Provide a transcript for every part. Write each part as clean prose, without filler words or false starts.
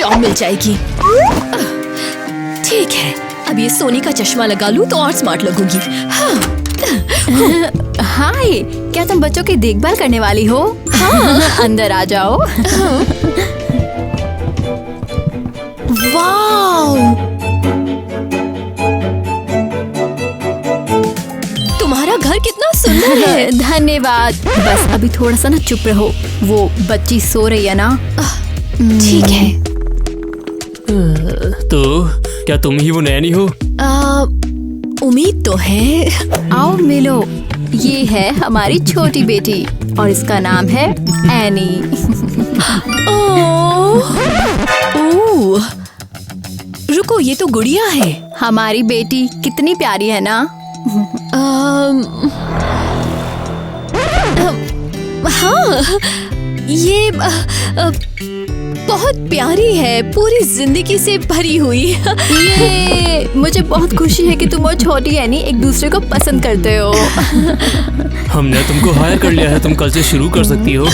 Job मिल जाएगी। ठीक है, अब ये सोने का चश्मा लगा लूं तो और स्मार्ट लगूंगी। हाय, क्या तुम बच्चों की देखभाल करने वाली हो? हाँ। अंदर आ जाओ। वाओ, तुम्हारा घर कितना सुंदर है। धन्यवाद। बस अभी थोड़ा सा ना चुप रहो, वो बच्ची सो रही है ना। ठीक है। तो क्या तुम ही वो नैनी हो? उम्मीद तो है। आओ मिलो, ये है हमारी छोटी बेटी और इसका नाम है एनी। ओह, रुको, ये तो गुड़िया है। हमारी बेटी कितनी प्यारी है ना। हाँ, ये बहुत प्यारी है, पूरी जिंदगी से भरी हुई। ये मुझे बहुत खुशी है कि तुम और छोटी एनी एक दूसरे को पसंद करते हो। हमने तुमको हायर कर लिया है, तुम कल से शुरू कर सकती हो।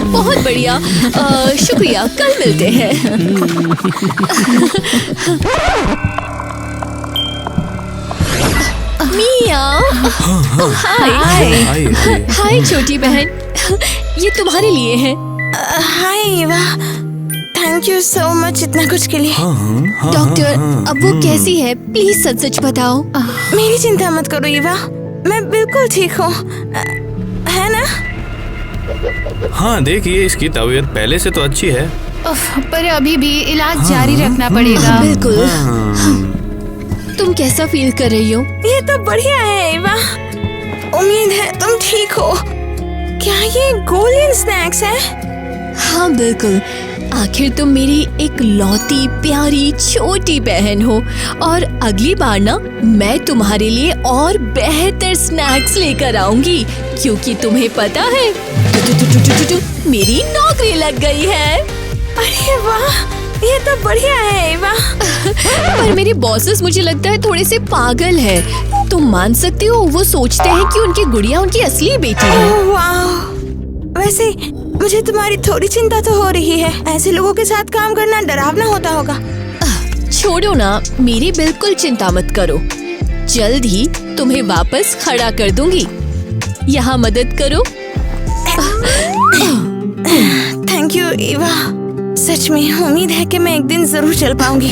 बहुत बढ़िया, शुक्रिया, कल मिलते हैं। मिया, हाय। हाय छोटी बहन, ये तुम्हारे लिए है। Hi Eva, thank you so much इतना कुछ के लिए। डॉक्टर, अब वो कैसी है? प्लीज सच सच बताओ। मेरी चिंता मत करो ईवा, मैं बिल्कुल ठीक हूँ, है ना? हाँ, देखिए इसकी तबीयत पहले से तो अच्छी है। पर अभी भी इलाज जारी रखना पड़ेगा। बिल्कुल। तुम कैसा फील कर रही हो? ये तो बढ़िया है ईवा, उम्मीद है तुम ठीक हो। क्या ये गोल्डन स्नैक्स है? हाँ बिल्कुल, आखिर तुम मेरी एक लौती प्यारी छोटी बहन हो, और अगली बार ना मैं तुम्हारे लिए और बेहतर स्नैक्स लेकर आऊंगी, क्योंकि तुम्हें पता है मेरी नौकरी लग गई है। अरे वाह, ये तो बढ़िया है ईवा। पर मेरे बॉसेस मुझे लगता है थोड़े से पागल है। तुम मान सकती हो, वो सोचते हैं कि उनकी गुड़िया उनकी असली बेटी है। ओह वाह, वैसे मुझे तुम्हारी थोड़ी चिंता तो हो रही है। ऐसे लोगों के साथ काम करना डरावना होता होगा। छोड़ो ना, मेरी बिल्कुल चिंता मत करो, जल्द ही तुम्हें वापस खड़ा कर दूंगी। यहाँ मदद करो। थैंक यू ईवा, सच में उम्मीद है कि मैं एक दिन जरूर चल पाऊंगी।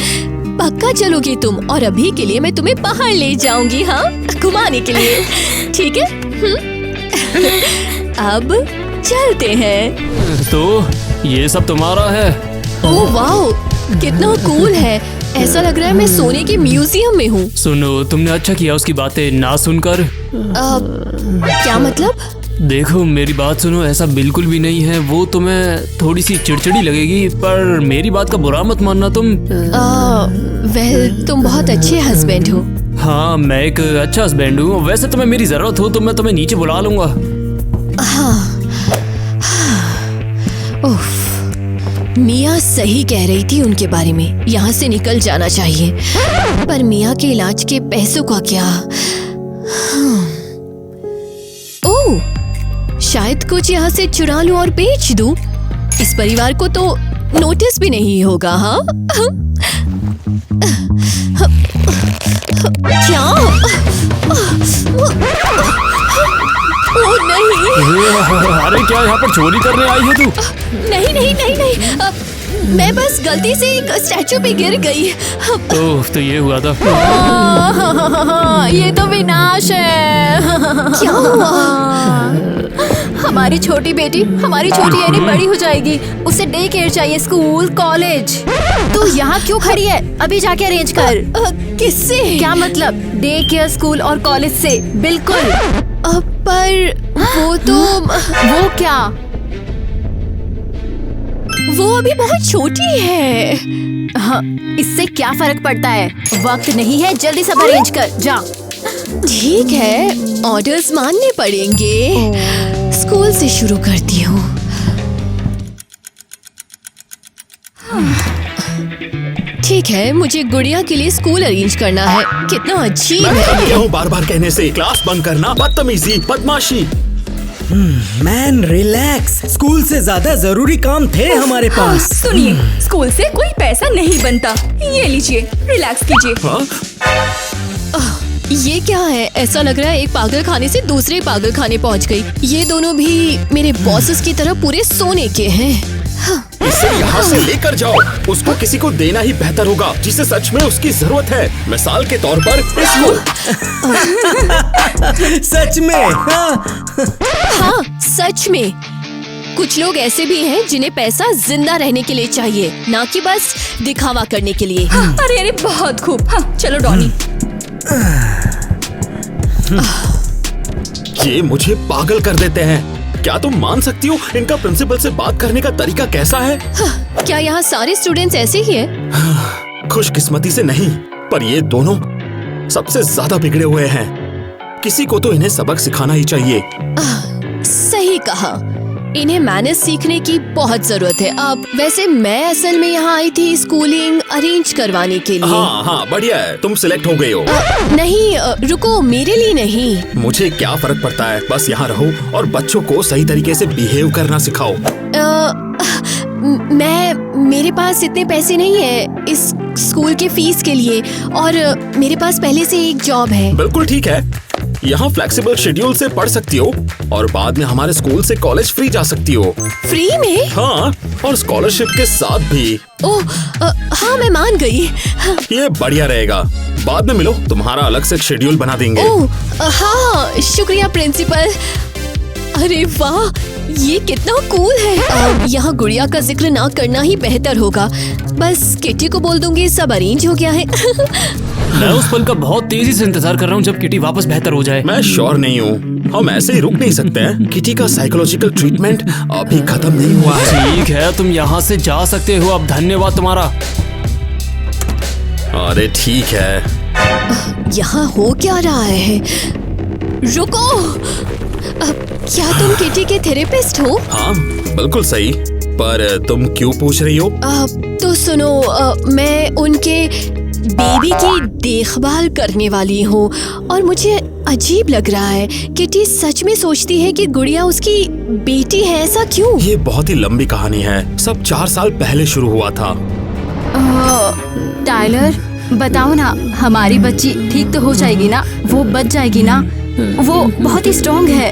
पक्का चलोगे तुम, और अभी के लिए मैं तुम्हें बाहर ले जाऊंगी, हाँ, घुमाने के लिए, ठीक है? अब चलते हैं। तो ये सब तुम्हारा है? ओह वाओ, कितना कूल है। ऐसा लग रहा है मैं सोने के म्यूजियम में हूँ। सुनो, तुमने अच्छा किया उसकी बातें ना सुनकर। क्या मतलब? देखो मेरी बात सुनो, ऐसा बिल्कुल भी नहीं है। वो तुम्हें थोड़ी सी चिड़चिड़ी लगेगी, पर मेरी बात का बुरा मत मानना तुम। वेल, तुम बहुत अच्छे हस्बैंड हो। हाँ, मैं एक अच्छा हस्बैंड हूँ। वैसे तुम्हें मेरी जरूरत हो तो मैं तुम्हें नीचे बुला लूंगा। उफ, मिया सही कह रही थी उनके बारे में, यहाँ से निकल जाना चाहिए। पर मिया के इलाज के पैसों का क्या? ओह, शायद कुछ यहाँ से चुरा लूं और बेच दूं। इस परिवार को तो नोटिस भी नहीं होगा। हाँ, क्या? ओह नहीं। अरे क्या यहाँ पर चोरी करने आई है तू? नहीं नहीं नहीं नहीं, मैं बस गलती से एक स्टैचू पे गिर गई। ओह, तो ये हुआ था। ये तो विनाश है। क्या हुआ? हमारी छोटी बेटी, हमारी छोटी एनी बड़ी हो जाएगी, उसे डे केयर चाहिए, स्कूल कॉलेज। तो यहाँ क्यों खड़ी है? अभी जाके अरेंज कर। किससे? क्या मतलब? डे केयर, स्कूल और कॉलेज से। बिल्कुल। पर वो तो वो क्या? वो अभी बहुत छोटी है। हाँ, इससे क्या फर्क पड़ता है? वक्त नहीं है, जल्दी सब अरेंज कर, जा। ठीक है, ऑर्डर्स मानने पड़ेंगे। स्कूल से शुरू करती हूँ। ठीक है, मुझे गुड़िया के लिए स्कूल अरेंज करना है। कितना अजीब है ये। बार बार कहने से क्लास बंक करना बदतमीजी, बदमाशी। मैन रिलैक्स, स्कूल से ज्यादा जरूरी काम थे हमारे पास। सुनिए, स्कूल से कोई पैसा नहीं बनता। ये लीजिए, रिलैक्स कीजिए। ये क्या है? ऐसा लग रहा है एक पागल खाने से दूसरे पागल खाने पहुंच गई। ये दोनों भी मेरे बॉसेस की तरह पूरे सोने के हैं। इसे यहाँ से लेकर जाओ। उसको किसी को देना ही बेहतर होगा जिसे सच में उसकी जरूरत है। मिसाल के तौर पर इसको। सच में? हाँ, सच में। कुछ लोग ऐसे भी हैं जिन्हें पैसा जिंदा रहने के लिए चाहिए, ना कि बस दिखावा करने के लिए। अरे अरे, बहुत खूब। हाँ, चलो डॉनी। ये मुझे पागल कर देते हैं। क्या तुम मान सकती हो इनका प्रिंसिपल से बात करने का तरीका कैसा है? क्या यहाँ सारे स्टूडेंट्स ऐसे ही हैं? खुशकिस्मती से नहीं, पर ये दोनों सबसे ज्यादा बिगड़े हुए हैं। किसी को तो इन्हें सबक सिखाना ही चाहिए। सही कहा, इन्हें मैनर्स सीखने की बहुत जरूरत है। अब वैसे मैं असल में यहाँ आई थी स्कूलिंग अरेंज करवाने के लिए। हाँ हाँ, बढ़िया है, तुम सिलेक्ट हो गई हो। नहीं, रुको, मेरे लिए नहीं। मुझे क्या फर्क पड़ता है, बस यहाँ रहो और बच्चों को सही तरीके से बिहेव करना सिखाओ। मेरे पास इतने पैसे नहीं है इस स्कूल के फीस के लिए, और मेरे पास पहले से एक जॉब है। बिल्कुल ठीक है, यहाँ फ्लेक्सिबल शेड्यूल से पढ़ सकती हो और बाद में हमारे स्कूल से कॉलेज फ्री जा सकती हो। फ्री में? हाँ, और स्कॉलरशिप के साथ भी। ओह, हाँ, मैं मान गई। ये बढ़िया रहेगा। बाद में मिलो, तुम्हारा अलग से शेड्यूल बना देंगे। ओह, हाँ, शुक्रिया प्रिंसिपल। अरे वाह, ये कितना कूल है। यहाँ गुड़िया का जिक्र ना करना ही बेहतर होगा। बस किटी को बोल दूंगी सब अरेंज हो गया है। मैं उस पल का बहुत तेजी से इंतजार कर रहा हूँ जब किटी वापस बेहतर हो जाए। मैं श्योर नहीं हूँ, हम ऐसे ही रुक नहीं सकते हैं। किटी का साइकोलॉजिकल ट्रीटमेंट अभी खत्म नहीं हुआ है। ठीक है, तुम यहाँ से जा सकते हो अब। धन्यवाद तुम्हारा। अरे ठीक है। यहाँ हो क्या रहा है? रुको, क्या तुम किटी के थेरेपिस्ट हो? हाँ, बिल्कुल सही, पर तुम क्यों पूछ रही हो? तो सुनो, मैं उनके बेबी की देखभाल करने वाली हूँ और मुझे अजीब लग रहा है। किटी सच में सोचती है कि गुड़िया उसकी बेटी है, ऐसा क्यों? ये बहुत ही लंबी कहानी है, सब 4 साल पहले शुरू हुआ था। टाइलर, बताओ ना, हमारी बच्ची ठीक तो हो जाएगी ना? वो बच जाएगी ना? वो बहुत ही स्ट्रॉन्ग है।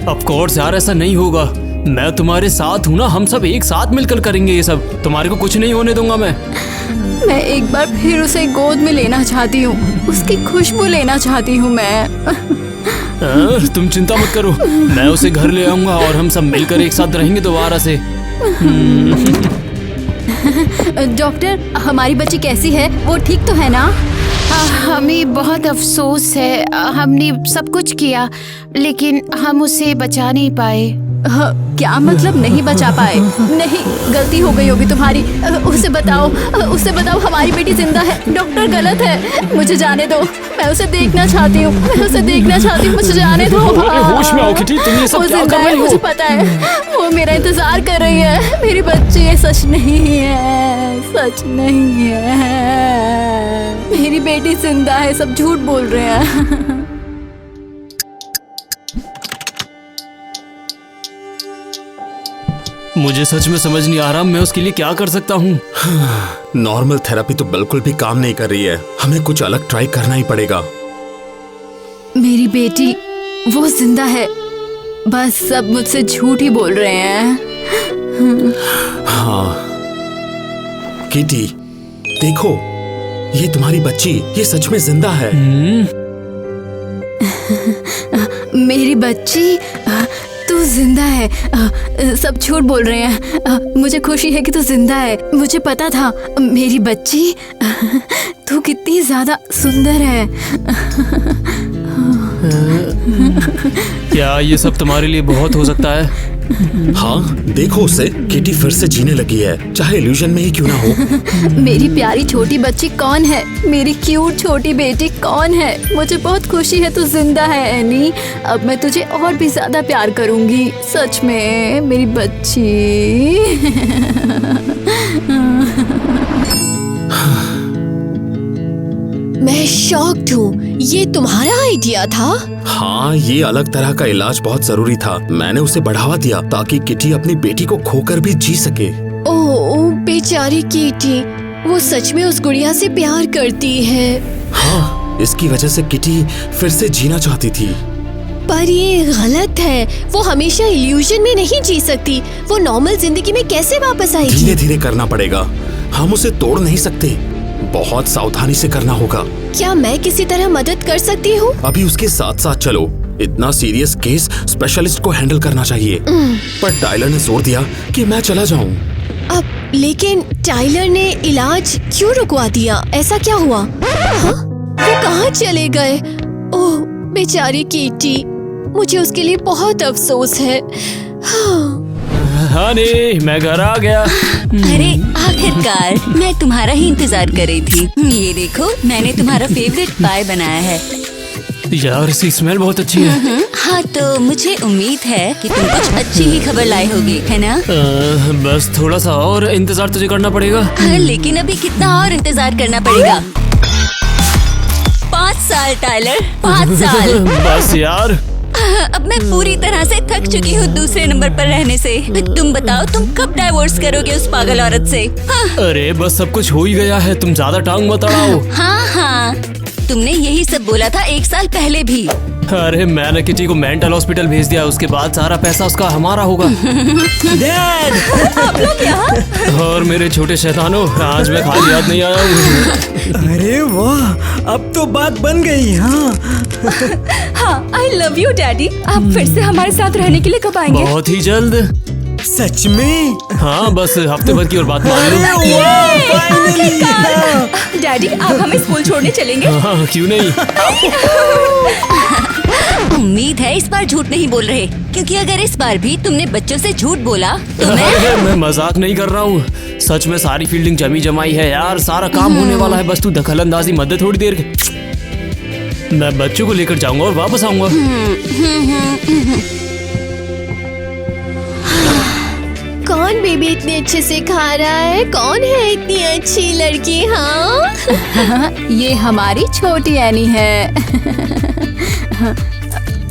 ऑफ कोर्स यार, ऐसा नहीं होगा। मैं तुम्हारे साथ हूँ ना, हम सब एक साथ मिलकर करेंगे ये सब। तुम्हारे को कुछ नहीं होने दूंगा मैं एक बार फिर उसे गोद में लेना चाहती हूँ, उसकी खुशबू लेना चाहती हूँ मैं। तुम चिंता मत करो, मैं उसे घर ले आऊंगा और हम सब मिलकर एक साथ रहेंगे दोबारा से। डॉक्टर, हमारी बच्ची कैसी है? वो ठीक तो है ना? हमें बहुत अफसोस है, हमने सब कुछ किया लेकिन हम उसे बचा नहीं पाए। क्या मतलब नहीं बचा पाए? नहीं, गलती हो गई होगी तुम्हारी। उसे बताओ हमारी बेटी जिंदा है। डॉक्टर गलत है, मुझे जाने दो। मैं उसे देखना चाहती हूँ, मुझे जाने दो। होश में आओ किटी, तुम ये सब क्या कर रही हो? मुझे पता है, वो मेरा इंतजार कर रही है। मेरी बच्ची, ये सच नहीं है, सच नहीं है। मेरी बेटी जिंदा है, सब झूठ बोल रहे हैं। मुझे सच में समझ नहीं आ रहा मैं उसके लिए क्या कर सकता हूँ। नॉर्मल थेरेपी तो बिल्कुल भी काम नहीं कर रही है, हमें कुछ अलग ट्राई करना ही पड़ेगा। मेरी बेटी, वो जिंदा है, बस सब मुझसे झूठ ही बोल रहे हैं। हाँ किटी, देखो, ये तुम्हारी बच्ची, ये सच में जिंदा है। मेरी बच्ची, तू जिंदा है। सब झूठ बोल रहे हैं। मुझे खुशी है कि तू जिंदा है। मुझे पता था मेरी बच्ची, तू कितनी ज्यादा सुंदर है। क्या ये सब तुम्हारे लिए बहुत हो सकता है? हाँ, देखो उसे, किटी फिर से जीने लगी है, चाहे इल्यूजन में ही क्यों ना हो। मेरी प्यारी छोटी बच्ची कौन है? मेरी क्यूट छोटी बेटी कौन है? मुझे बहुत खुशी है तू जिंदा है एनी। अब मैं तुझे और भी ज्यादा प्यार करूंगी, सच में मेरी बच्ची। मैं शॉक्ड हूँ। ये तुम्हारा आइडिया था? हाँ, ये अलग तरह का इलाज बहुत जरूरी था। मैंने उसे बढ़ावा दिया ताकि किटी अपनी बेटी को खोकर भी जी सके। ओह बेचारी किटी, वो सच में उस गुड़िया से प्यार करती है। हाँ, इसकी वजह से किटी फिर से जीना चाहती थी। पर ये गलत है। वो हमेशा इल्यूजन में नहीं जी सकती। वो नॉर्मल जिंदगी में कैसे वापस आएगी? धीरे धीरे करना पड़ेगा। हम उसे तोड़ नहीं सकते। बहुत सावधानी से करना होगा। क्या मैं किसी तरह मदद कर सकती हूँ? अभी उसके साथ साथ चलो। इतना सीरियस केस स्पेशलिस्ट को हैंडल करना चाहिए। पर टाइलर ने जोर दिया कि मैं चला जाऊँ। अब लेकिन टाइलर ने इलाज क्यों रुकवा दिया? ऐसा क्या हुआ? हाँ? वो कहाँ चले गए? ओह बेचारी किटी, मुझे उसके लिए बहुत अफसोस है। हाँ नहीं, मैं घर आ गया। अरे आखिरकार, मैं तुम्हारा ही इंतजार कर रही थी। ये देखो, मैंने तुम्हारा फेवरेट पाई बनाया है। यार इसकी स्मेल बहुत अच्छी है। हाँ तो मुझे उम्मीद है कि तुम कुछ अच्छी ही खबर लाए होगे, है ना? बस थोड़ा सा और इंतजार तुझे करना पड़ेगा। हाँ, लेकिन अभी कितना और इंतजार करना पड़ेगा? 5 साल टाइलर, 5 साल। बस यार, अब मैं पूरी तरह से थक चुकी हूँ दूसरे नंबर पर रहने से। तुम बताओ, तुम कब डाइवोर्स करोगे उस पागल औरत से? हाँ। अरे बस सब कुछ हो ही गया है, तुम ज्यादा टांग मत अड़ाओ। हाँ, तुमने यही सब बोला था 1 साल पहले भी। अरे मैंने किटी को मेंटल हॉस्पिटल भेज दिया, उसके बाद सारा पैसा उसका हमारा होगा। डैड, आप लोग यहाँ? और मेरे छोटे शैतानों, आज मैं खाली याद नहीं आया हूँ। अरे वाह, अब तो बात बन गई। हाँ, आई लव यू डैडी। आप फिर से हमारे साथ रहने के लिए कब आएंगे? बहुत ही जल्द। सच में? हाँ, बस हफ्ते भर की और बात मान लो। डैडी, आप हमें स्कूल छोड़ने चलेंगे? हाँ, क्यों नहीं। उम्मीद है इस बार झूठ नहीं बोल रहे, क्योंकि अगर इस बार भी तुमने बच्चों से झूठ बोला तो अरे मैं मजाक नहीं कर रहा हूँ, सच में सारी फील्डिंग जमी जमाई है यार। सारा काम होने वाला है, बस तू दखलंदाजी मत दे थोड़ी देर के। मैं बच्चों को लेकर जाऊंगा और वापस आऊंगा। कौन बेबी इतने अच्छे से खा रहा है? कौन है इतनी अच्छी लड़की? हाँ ये हमारी छोटी एनी है।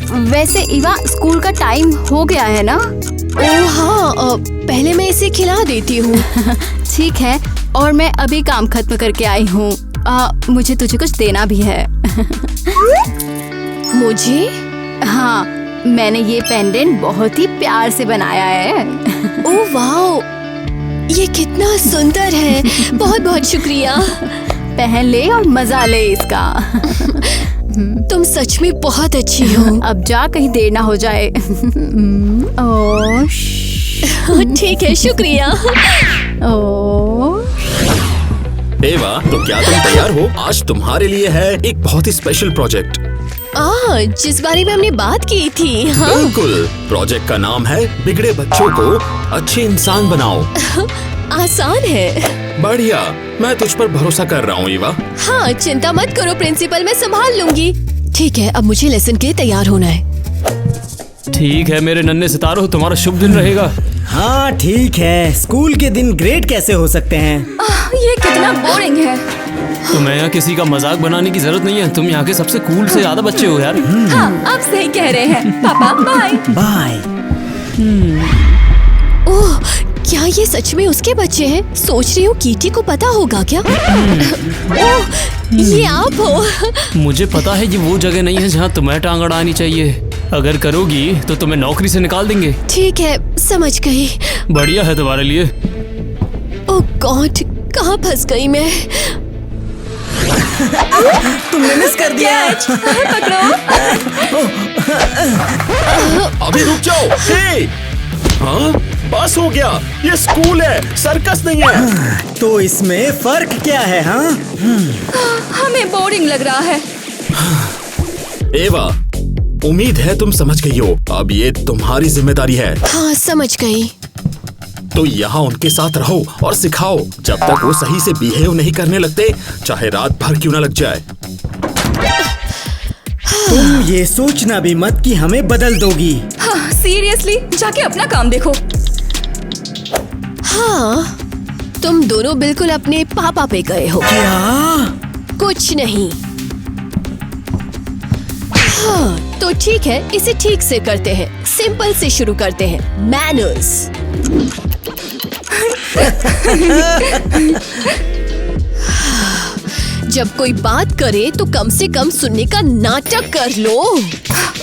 वैसे इवा, स्कूल का टाइम हो गया है ना? ओह हाँ, पहले मैं इसे खिला देती हूँ। ठीक है, और मैं अभी काम खत्म करके आई हूँ। मुझे तुझे कुछ देना भी है। मुझे? हाँ, मैंने ये पेंडेंट बहुत ही प्यार से बनाया है। ओह वाओ, ये कितना सुंदर है। बहुत बहुत शुक्रिया। पहन ले और मजा ले इसका। तुम सच में बहुत अच्छी हो। अब जा, कहीं देर ना हो जाए। ठीक है, शुक्रिया। एवा, तो क्या तुम तैयार हो? आज तुम्हारे लिए है एक बहुत ही स्पेशल प्रोजेक्ट। जिस बारे में हमने बात की थी। हाँ बिल्कुल, प्रोजेक्ट का नाम है बिगड़े बच्चों को अच्छे इंसान बनाओ। आसान है। बढ़िया, मैं तुझ पर भरोसा कर रहा हूँ ईवा। हाँ, चिंता मत करो प्रिंसिपल, मैं संभाल लूंगी। ठीक है, अब मुझे लेसन के लिए तैयार होना है। ठीक है मेरे नन्हे सितारों, तुम्हारा शुभ दिन रहेगा। हाँ ठीक है, स्कूल के दिन ग्रेट कैसे हो सकते हैं? ये कितना बोरिंग है। तुम्हें यहाँ किसी का मजाक बनाने की जरूरत नहीं है, तुम यहाँ के सबसे कूल से ज्यादा बच्चे हो यार। हाँ, आप सही कह रहे हैं। पापा बाय। बाय। ओह, क्या ये सच में उसके बच्चे हैं? सोच रही हूँ कीटी को पता होगा क्या? ओह, ये आप हो? मुझे पता है ये वो जगह नहीं है जहाँ तुम्हें टांग अड़ानी चाहिए। अगर करोगी तो तुम्हें नौकरी से निकाल देंगे। ठीक है, समझ गई। बढ़िया है तुम्हारे लिए। ओह गॉड, कहाँ फंस गई मैं? तुमने मिस कर दिया। अभी रुक जाओ। हे! हाँ, बस हो गया। ये स्कूल है, सर्कस नहीं है। तो इसमें फर्क क्या है? हाँ, हमें बोरिंग लग रहा है। एवा, उम्मीद है तुम समझ गई हो। अब ये तुम्हारी जिम्मेदारी है। हाँ, समझ गई। तो यहाँ उनके साथ रहो और सिखाओ जब तक वो सही से बिहेव नहीं करने लगते, चाहे रात भर क्यों ना लग जाए। तुम ये सोचना भी मत कि हमें बदल दोगी। हाँ, सीरियसली, जाके अपना काम देखो। हाँ, तुम दोनों बिल्कुल अपने पापा पे गए हो। क्या? कुछ नहीं। हाँ, तो ठीक है, इसे ठीक से करते हैं। सिंपल से शुरू करते हैं। मैनर्स। जब कोई बात करे तो कम से कम सुनने का नाटक कर लो।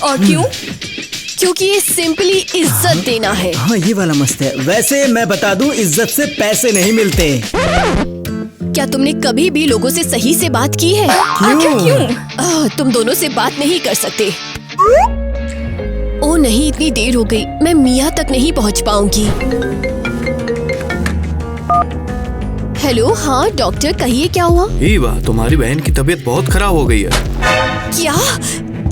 और क्यों? क्योंकि ये सिंपली इज्जत देना है। हाँ, ये वाला मस्त है। वैसे मैं बता दूं, इज्जत से पैसे नहीं मिलते। क्या तुमने कभी भी लोगों से सही से बात की है? क्यों? तुम दोनों से बात नहीं कर सकते। ओ नहीं, इतनी देर हो गई, मैं मिया तक नहीं पहुंच पाऊंगी। हेलो, हाँ डॉक्टर, कहिए क्या हुआ? ईवा, तुम्हारी बहन की तबीयत बहुत खराब हो गई है। क्या?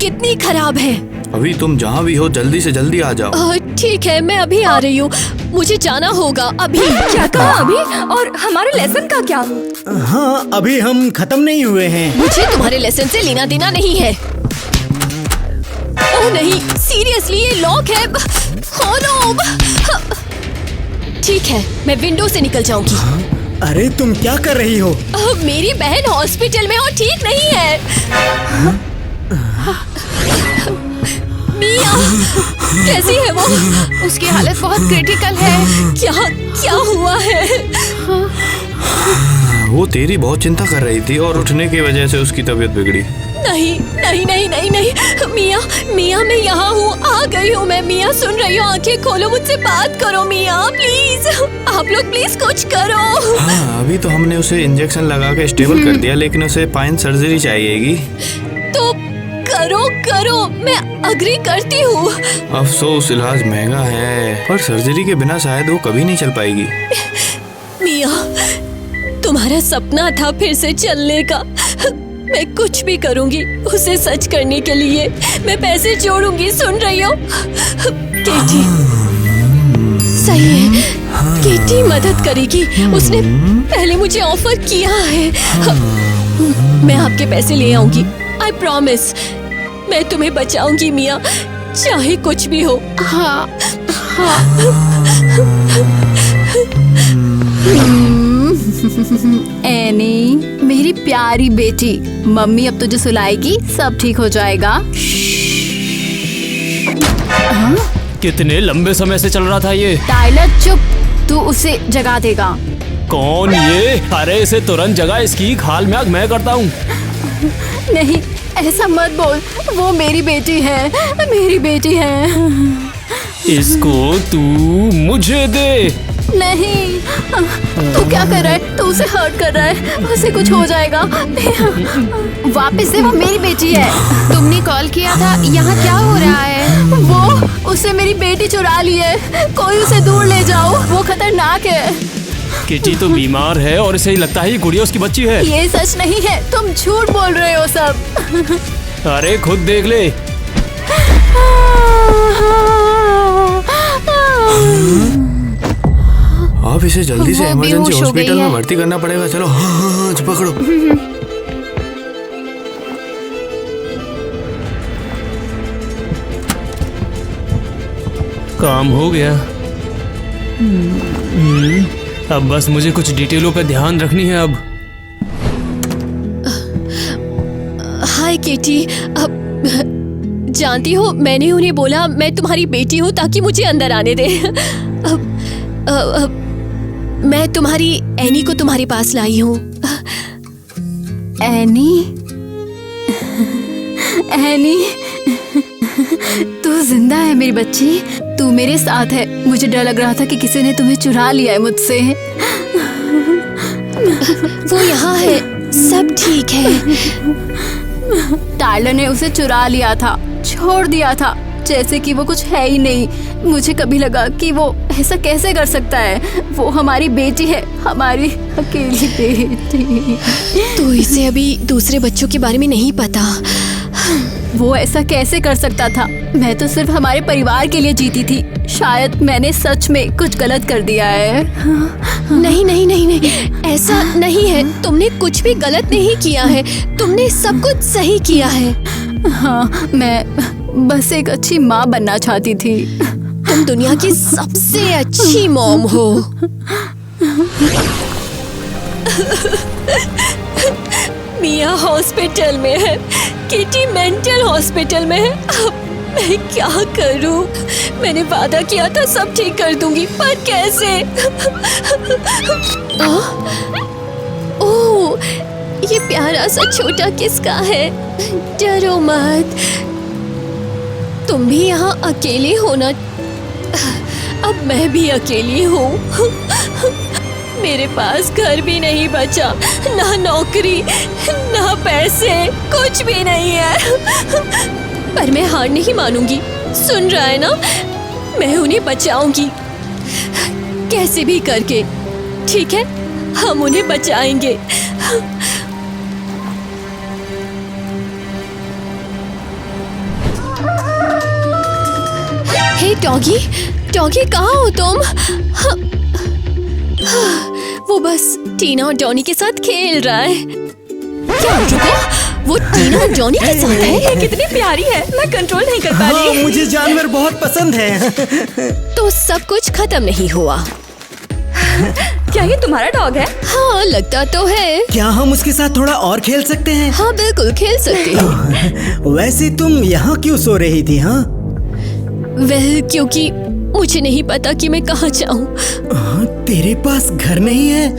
कितनी खराब है? अभी तुम जहाँ भी हो जल्दी से जल्दी आ जाओ। ठीक है, मैं अभी आ रही हूँ। मुझे जाना होगा अभी। क्या कहा अभी? और हमारे लेसन का क्या? हाँ, अभी हम खत्म नहीं हुए हैं। मुझे तुम्हारे लेसन से लेना देना नहीं है। ओह नहीं, सीरियसली ये लॉक है। खोलो। ठीक है, मैं विंडो से निकल जाऊंगी। अरे तुम क्या कर रही हो? मेरी बहन हॉस्पिटल में और ठीक नहीं है। मिया, कैसी है वो? उसकी हालत बहुत क्रिटिकल है। क्या हुआ है? वो तेरी बहुत चिंता कर रही थी और उठने की वजह से उसकी तबीयत बिगड़ी। नहीं नहीं नहीं नहीं नहीं, मिया मैं यहाँ हूँ, आ गई हूँ मैं। मिया सुन रही हो? आंखें खोलो, मुझसे बात करो मिया, प्लीज। आप लोग प्लीज कुछ करो। हाँ, अभी तो हमने उसे इंजेक्शन लगा के स्टेबल कर दिया, लेकिन उसे पाइन सर्जरी चाहिएगी। तो करो, मैं अग्री करती हूँ। अफसोस, इलाज महंगा है, पर सर्जरी के बिना शायद वो कभी नहीं चल पाएगी। मिया, तुम्हारा सपना था फिर से चलने का। मैं कुछ भी करूंगी उसे सच करने के लिए। मैं पैसे जोड़ूंगी, सुन रही हो? केटी सही है, केटी मदद करेगी। उसने पहले मुझे ऑफर किया है। मैं आपके पैसे ले आऊंगी, आई प्रॉमिस। मैं तुम्हें बचाऊंगी मिया, चाहे कुछ भी हो। हाँ, एनी, मेरी प्यारी बेटी, मम्मी अब तुझे सुलाएगी, सब ठीक हो जाएगा। कितने लंबे समय से चल रहा था ये। टाइलर चुप, तू उसे जगा देगा। कौन ये? अरे इसे तुरंत जगा, इसकी खाल में आग मैं करता हूँ। नहीं, ऐसा मत बोल, वो मेरी बेटी है, मेरी बेटी है। इसको तू मुझे दे। नहीं, तू क्या कर रहा है? तू उसे हर्ट कर रहा है, उसे कुछ हो जाएगा। वापस से, वो मेरी बेटी है। तुमने कॉल किया था, यहाँ क्या हो रहा है? वो उससे मेरी बेटी चुरा ली है। कोई उसे दूर ले जाओ, वो खतरनाक है। किटी तो बीमार है और इसे ही लगता है ये गुड़िया उसकी बच्ची है। ये सच नहीं है, तुम झूठ बोल रहे हो सब। अरे खुद देख ले। आप इसे जल्दी से वो इमरजेंसी बेहोश हो हॉस्पिटल गई में है। भर्ती करना पड़ेगा। चलो, हाँ, पकड़ो। काम हो गया। अब बस मुझे कुछ डिटेलों पे ध्यान रखनी है। अब हाय केटी, अब जानती हो मैंने उन्हें बोला मैं तुम्हारी बेटी हूँ ताकि मुझे अंदर आने दे। मैं तुम्हारी एनी को तुम्हारे पास लाई हूँ। एनी, एनी, तू जिंदा है मेरी बच्ची, तू मेरे साथ है। मुझे डर लग रहा था कि किसी ने तुम्हें चुरा लिया है मुझसे। वो यहाँ है, सब ठीक है। टाइलर ने उसे चुरा लिया था, छोड़ दिया था, जैसे कि वो कुछ है ही नहीं। मुझे कभी लगा कि वो ऐसा कैसे कर सकता है। वो हमारी बेटी है, हमारी अकेली बेटी। तो इसे अभी दूसरे बच्चों के बारे में नहीं पता। वो ऐसा कैसे कर सकता था? मैं तो सिर्फ हमारे परिवार के लिए जीती थी। शायद मैंने सच में कुछ गलत कर दिया है। नहीं नहीं नहीं नहीं, ऐसा नहीं है। तुमने कुछ भी गलत नहीं किया है, तुमने सब कुछ सही किया है। हाँ, मैं बस एक अच्छी माँ बनना चाहती थी। तुम दुनिया की सबसे अच्छी मॉम हो। मिया हॉस्पिटल में है, किटी मेंटल हॉस्पिटल में है। अब मैं क्या करूं? मैंने वादा किया था सब ठीक कर दूंगी, पर कैसे? ओह, ये प्यारा सा छोटा किसका है? डरो मत, तुम भी यहाँ अकेले हो ना? अब मैं भी अकेली हूँ। मेरे पास घर भी नहीं बचा, ना नौकरी, ना पैसे, कुछ भी नहीं है। पर मैं हार नहीं मानूंगी, सुन रहा है ना? मैं उन्हें बचाऊंगी, कैसे भी करके। ठीक है, हम उन्हें बचाएंगे। हे डॉगी, डॉगी कहाँ हो तुम? वो बस टीना और जॉनी के साथ खेल रहा है। क्या रुको, वो टीना और जॉनी के साथ है? ये कितनी प्यारी है, मैं कंट्रोल नहीं कर पा रही। हाँ, मुझे जानवर बहुत पसंद है। तो सब कुछ खत्म नहीं हुआ। क्या ये तुम्हारा डॉग है? हाँ, लगता तो है। क्या हम उसके साथ थोड़ा और खेल सकते हैं? हाँ बिल्कुल, खेल सकते हो। वैसे तुम यहाँ क्यों सो रही थी? हाँ, क्योंकि मुझे नहीं पता कि मैं कहाँ जाऊँ। तेरे पास घर नहीं है?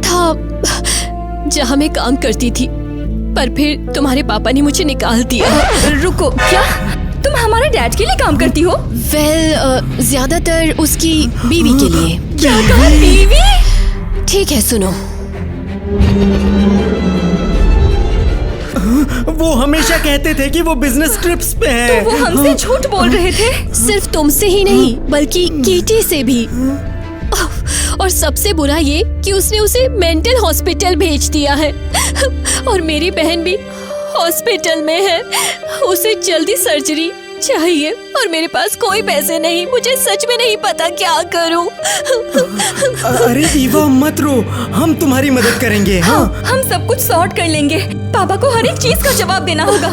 था जहाँ मैं काम करती थी, पर फिर तुम्हारे पापा ने मुझे निकाल दिया। रुको, क्या तुम हमारे डैड के लिए काम करती हो? ज्यादातर उसकी बीवी के लिए। क्या कहा, बीवी? ठीक है, सुनो। वो हमेशा कहते थे कि वो बिजनेस ट्रिप्स पे हैं। तो वो हमसे झूठ बोल रहे थे। सिर्फ तुमसे ही नहीं, बल्कि कीटी से भी। और सबसे बुरा ये कि उसने उसे मेंटल हॉस्पिटल भेज दिया है। और मेरी बहन भी हॉस्पिटल में है, उसे जल्दी सर्जरी चाहिए और मेरे पास कोई पैसे नहीं। मुझे सच में नहीं पता क्या करूं। अरे ईवा, मत रो, हम तुम्हारी मदद करेंगे। हाँ, हम सब कुछ सॉर्ट कर लेंगे। पापा को हर एक चीज का जवाब देना होगा।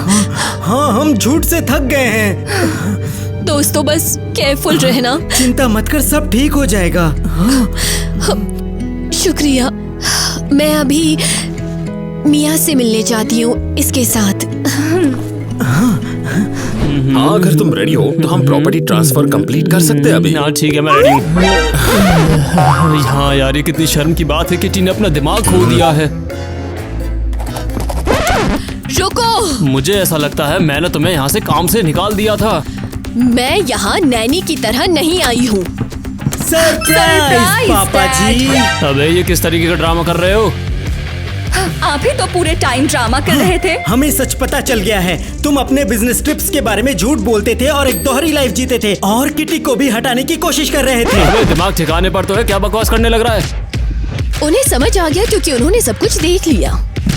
हाँ, हम झूठ से थक गए हैं। दोस्तों, बस केयरफुल रहना। चिंता मत कर, सब ठीक हो जाएगा। शुक्रिया। मैं अभी मिया से मिलने जाती हूँ इसके साथ। हाँ, अगर तुम रेडी हो तो हम प्रॉपर्टी ट्रांसफर कंप्लीट कर सकते हैं अभी। हाँ ठीक है, मैं रेडी हूँ। हाँ यार, ये कितनी शर्म की बात है कि टी ने अपना दिमाग खो दिया है। रुको, मुझे ऐसा लगता है मैंने तुम्हें यहाँ से काम से निकाल दिया था। मैं यहाँ नैनी की तरह नहीं आई हूँ। सरप्राइज पापा जी। अबे ये किस तरीके का ड्रामा कर रहे हो? आप ही तो पूरे टाइम ड्रामा कर रहे थे। हमें सच पता चल गया है, तुम अपने बिजनेस ट्रिप्स के बारे में झूठ बोलते थे और एक दोहरी लाइफ जीते थे और किटी को भी हटाने की कोशिश कर रहे थे। अबे दिमाग ठिकाने पर तो है, क्या बकवास करने लग रहा है? उन्हें समझ आ गया क्योंकि उन्होंने सब कुछ देख लिया।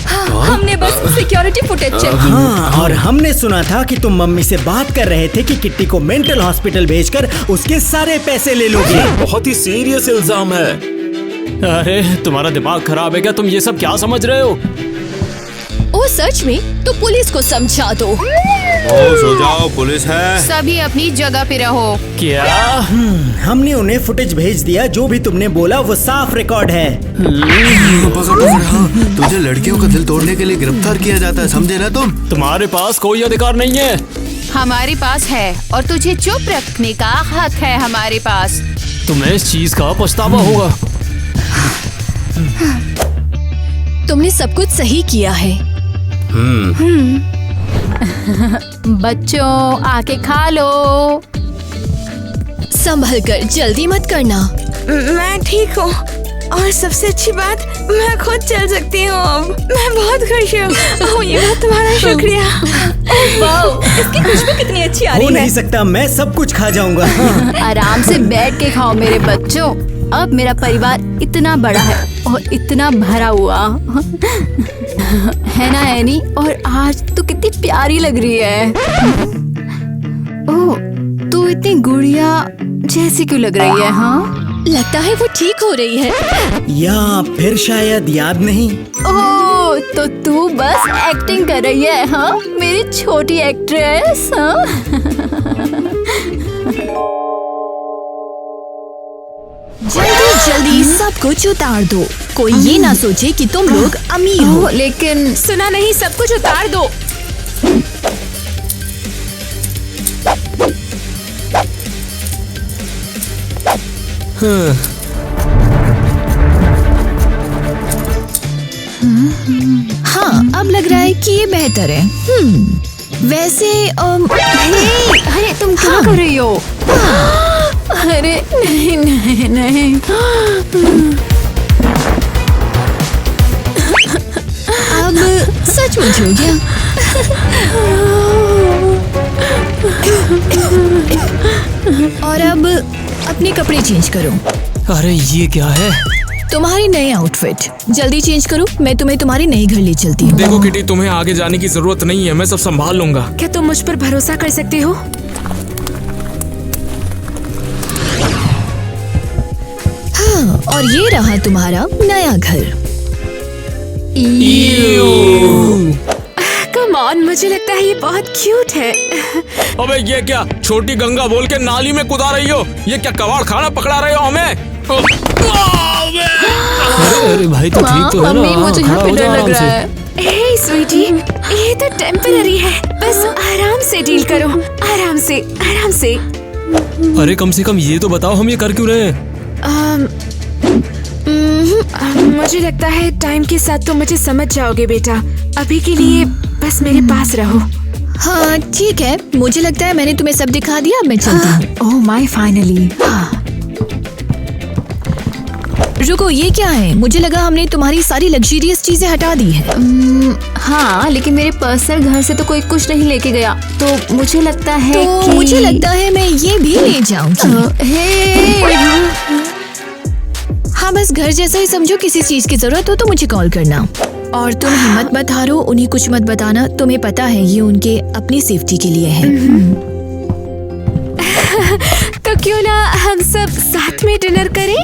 हमने बस सिक्योरिटी फुटेज चेक की। हाँ, और हमने सुना था कि तुम मम्मी से बात कर रहे थे कि किट्टी को मेंटल हॉस्पिटल भेजकर उसके सारे पैसे ले लोगे। बहुत ही सीरियस इल्जाम है। अरे तुम्हारा दिमाग खराब है क्या? तुम ये सब क्या समझ रहे हो? ओ सच में? तो पुलिस को समझा दो। सो जाओ, पुलिस है। सभी अपनी जगह पे रहो। क्या? हमने उन्हें फुटेज भेज दिया, जो भी तुमने बोला वो साफ रिकॉर्ड है। तुझे लड़कियों का दिल तोड़ने के लिए गिरफ्तार किया जाता है, समझे ना तुम? तुम्हारे पास कोई अधिकार नहीं है। हमारे पास है और तुझे चुप रखने का हक है हमारे पास। तुम्हें इस चीज का पछतावा होगा। तुमने सब कुछ सही किया है। बच्चों, आके खा लो। संभल कर, जल्दी मत करना। मैं ठीक हूँ और सबसे अच्छी बात, मैं खुद चल सकती हूँ अब। मैं बहुत खुश हूँ। ओह, ये बात तुम्हारा शुक्रिया। वाओ, इसकी खुशबू कितनी अच्छी आ हो रही नहीं है। सकता, मैं सब कुछ खा जाऊंगा। आराम से बैठ के खाओ मेरे बच्चों। अब मेरा परिवार इतना बड़ा है और इतना भरा हुआ है ना एनी? और आज तू कितनी प्यारी लग रही है। ओह, तू इतनी गुड़िया जैसी क्यों लग रही है? हाँ, लगता है वो ठीक हो रही है। या फिर शायद याद नहीं। ओह, तो तू बस एक्टिंग कर रही है? हाँ, मेरी छोटी एक्ट्रेस। हाँ, जल्दी सब कुछ उतार दो। कोई ये ना सोचे कि तुम लोग अमीर हो। लेकिन सुना नहीं, सब कुछ उतार दो। हाँ, अब लग रहा है कि ये बेहतर है। वैसे अरे तुम क्या कर रही हो? अरे नहीं नहीं नहीं। अब सचमुच हो गया। और अब अपने कपड़े चेंज करो। अरे ये क्या है? तुम्हारी नए आउटफिट जल्दी चेंज करो, मैं तुम्हें तुम्हारे नए घर ले चलती हूँ। देखो किटी, तुम्हें आगे जाने की जरूरत नहीं है, मैं सब संभाल लूंगा। क्या तुम मुझ पर भरोसा कर सकते हो? हाँ, और ये रहा तुम्हारा नया घर। कम ऑन, मुझे लगता है ये बहुत क्यूट है। अबे ये क्या, छोटी गंगा बोल के नाली में कूदा रही हो? ये क्या कबाड़ खाना पकड़ा रहे हो हमें? अरे भाई तो ठीक तो है ना? मम्मी, मुझे यहाँ पे डर लग रहा है। हे स्वीटी, ये तो टेम्पररी है, बस आराम से डील करो, आराम से आराम से। अरे कम से कम ये तो बताओ हम ये कर क्यों रहे हैं? मुझे लगता है टाइम के साथ तुम मुझे समझ जाओगे बेटा। अभी के लिए बस मेरे पास रहो। हाँ ठीक है, मुझे लगता है मैंने तुम्हें सब दिखा दिया, मैं चलती हूँ। Oh my, finally. रुको, ये क्या है? मुझे लगा हमने तुम्हारी सारी लग्जरियस चीजें हटा दी है। हाँ, लेकिन मेरे पर्सनल घर से तो कोई कुछ नहीं लेके गया, तो मुझे लगता है मुझे लगता है मैं ये भी ले जाऊंगी। हाँ, बस घर जैसा ही समझो, किसी चीज की जरूरत हो तो मुझे कॉल करना। और तुम हिम्मत मत हारो, उन्हें कुछ मत बताना, तुम्हें पता है ये उनके अपनी सेफ्टी के लिए है। तो क्यों ना हम सब साथ में डिनर करें?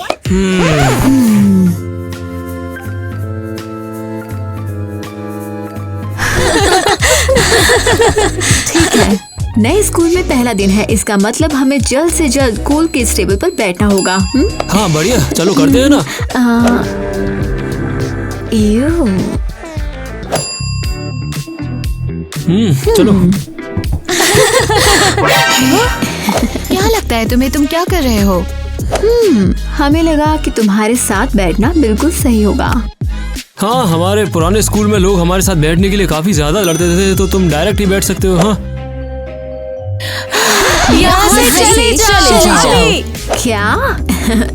ठीक है। नए स्कूल में पहला दिन है, इसका मतलब हमें जल्द से जल्द कूल के इस टेबल पर बैठना होगा। हाँ बढ़िया, चलो करते हैं ना। चलो। क्या लगता है तुम्हें, तुम क्या कर रहे हो? हमें लगा कि तुम्हारे साथ बैठना बिल्कुल सही होगा। हाँ, हमारे पुराने स्कूल में लोग हमारे साथ बैठने के लिए काफी ज्यादा लड़ते थे, तो तुम डायरेक्ट ही बैठ सकते हो। हाँ, यहाँ से चले जाओ। क्या?